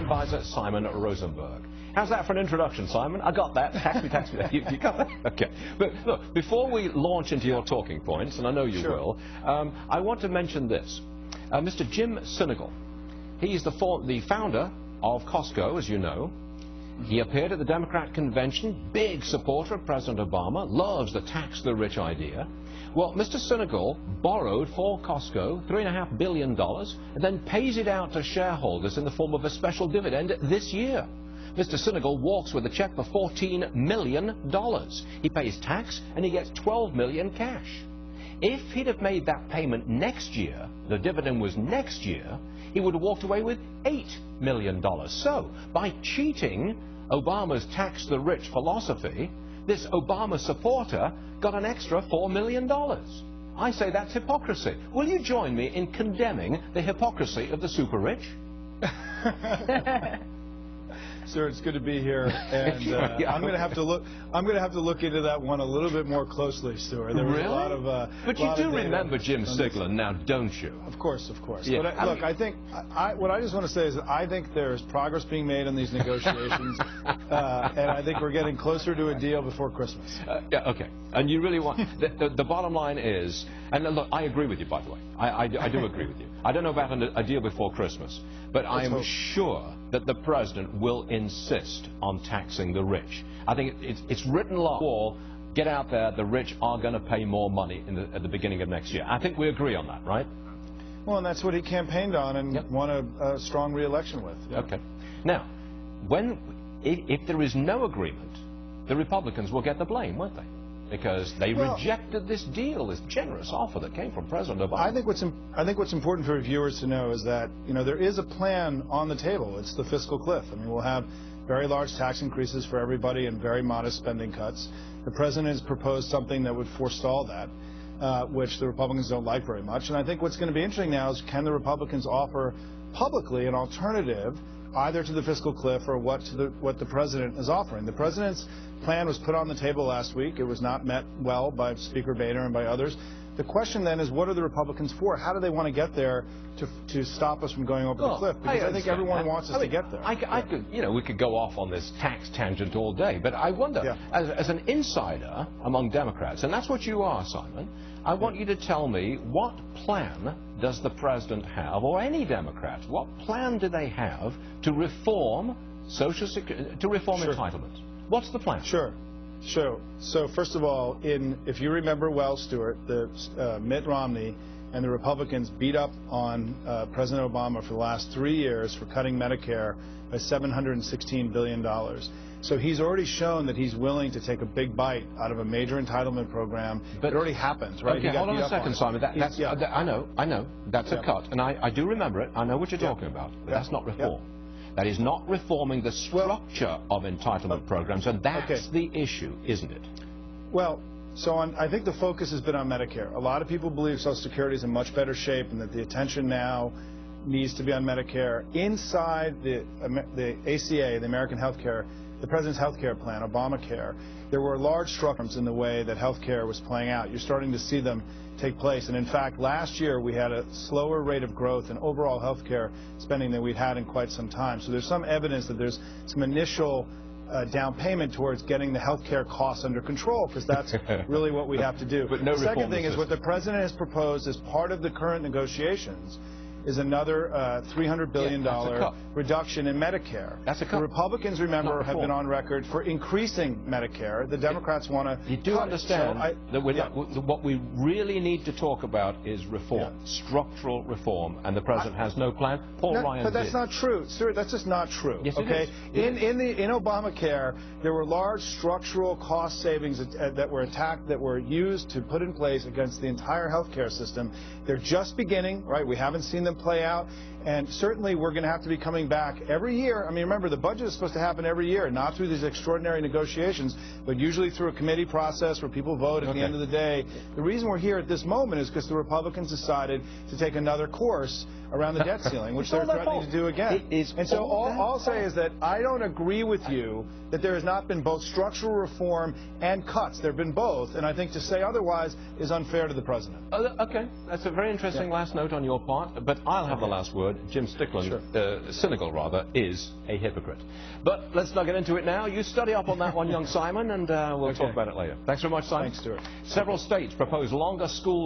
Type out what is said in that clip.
advisor Simon Rosenberg. How's that for an introduction, Simon? I got that. Tax me, tax me. You got that? Okay. But look, before we launch into your talking points, and I know you will, I want to mention this. Mr. Jim Sinegal, he's the founder of Costco, as you know. He appeared at the Democrat convention, big supporter of President Obama, loves the tax the rich idea. Well, Mr. Sinegal borrowed for Costco $3.5 billion and then pays it out to shareholders in the form of a special dividend this year. Mr. Sinegal walks with a check for $14 million. He pays tax and he gets $12 million cash. If he'd have made that payment next year, the dividend was next year, he would have walked away with $8 million. So, by cheating Obama's tax the rich philosophy, this Obama supporter got an extra $4 million. I say that's hypocrisy. Will you join me in condemning the hypocrisy of the super rich? Sir, it's good to be here, and I'm going to have to look. I'm going to have to look into that one a little bit more closely, Stuart. There was a lot of. But you do remember Jim Sinegal now, don't you? Of course, of course. Yeah. But look, I think what I just want to say is that I think there's progress being made on these negotiations, and I think we're getting closer to a deal before Christmas. Yeah, okay. And you really want the bottom line is, and look, I agree with you, by the way. I do agree with you. I don't know about a deal before Christmas, but I am sure that the president will insist on taxing the rich. I think it's written law. Get out there, the rich are going to pay more money at the beginning of next year. I think we agree on that, right? Well, and that's what he campaigned on and won a strong re-election with. Yep. Okay. Now, if there is no agreement, the Republicans will get the blame, won't they? Because they rejected this deal, this generous offer that came from President Obama. I think what's important for viewers to know is that there is a plan on the table. It's the fiscal cliff. I mean, we'll have very large tax increases for everybody and very modest spending cuts. The president has proposed something that would forestall that, which the Republicans don't like very much. And I think what's going to be interesting now is, can the Republicans offer publicly an alternative either to the fiscal cliff or what the president is offering. The president's plan was put on the table last week. It was not met well by Speaker Boehner and by others. The question then is, what are the Republicans for? How do they want to get there to stop us from going over the cliff? Because I think everyone wants us to get there. I could, we could go off on this tax tangent all day, but I wonder, as an insider among Democrats, and that's what you are, Simon, I want you to tell me, what plan does the president have, or any Democrats, what plan do they have to reform Social Security, to reform entitlements? What's the plan? Sure. So first of all, if you remember well, Stuart, Mitt Romney and the Republicans beat up on President Obama for the last 3 years for cutting Medicare by $716 billion. So he's already shown that he's willing to take a big bite out of a major entitlement program. But it already happened, right? Okay, hold on a second, Simon. I know. That's a cut. And I do remember it. I know what you're talking about. But that's not reform. That is not reforming the structure of entitlement programs, and that's the issue, isn't it? Well, I think the focus has been on Medicare. A lot of people believe Social Security is in much better shape and that the attention now needs to be on Medicare. Inside the ACA, the American Healthcare, the President's health care plan, Obamacare, there were large structures in the way that health care was playing out. You're starting to see them take place. And in fact, last year we had a slower rate of growth in overall health care spending than we'd had in quite some time. So there's some evidence that there's some initial down payment towards getting the health care costs under control, because that's really what we have to do. But no the second thing is what the president has proposed as part of the current negotiations is another $300 billion reduction in Medicare. That's a cut. The Republicans, remember, have been on record for increasing Medicare. The Democrats want to. You do understand that what we really need to talk about is reform, structural reform, and the president has no plan. Paul Ryan But that's did. not true, Stuart. That's just not true. Yes, okay. It is. In Obamacare, there were large structural cost savings that were used to put in place against the entire health care system. They're just beginning, right? We haven't seen them play out, and certainly we're going to have to be coming back every year. I mean, remember, the budget is supposed to happen every year, not through these extraordinary negotiations, but usually through a committee process where people vote at the end of the day. The reason we're here at this moment is because the Republicans decided to take another course around the debt ceiling, which they're threatening to do again. And so all I'll say is that I don't agree with you that there has not been both structural reform and cuts. There have been both, and I think to say otherwise is unfair to the president. Okay, that's a very interesting last note on your part, but I'll have the last word. Jim Stickland, Senegal rather, is a hypocrite. But let's not get into it now. You study up on that one, young Simon, and we'll talk about it later. Thanks very much, Simon. Thanks, Stuart. Several states propose longer school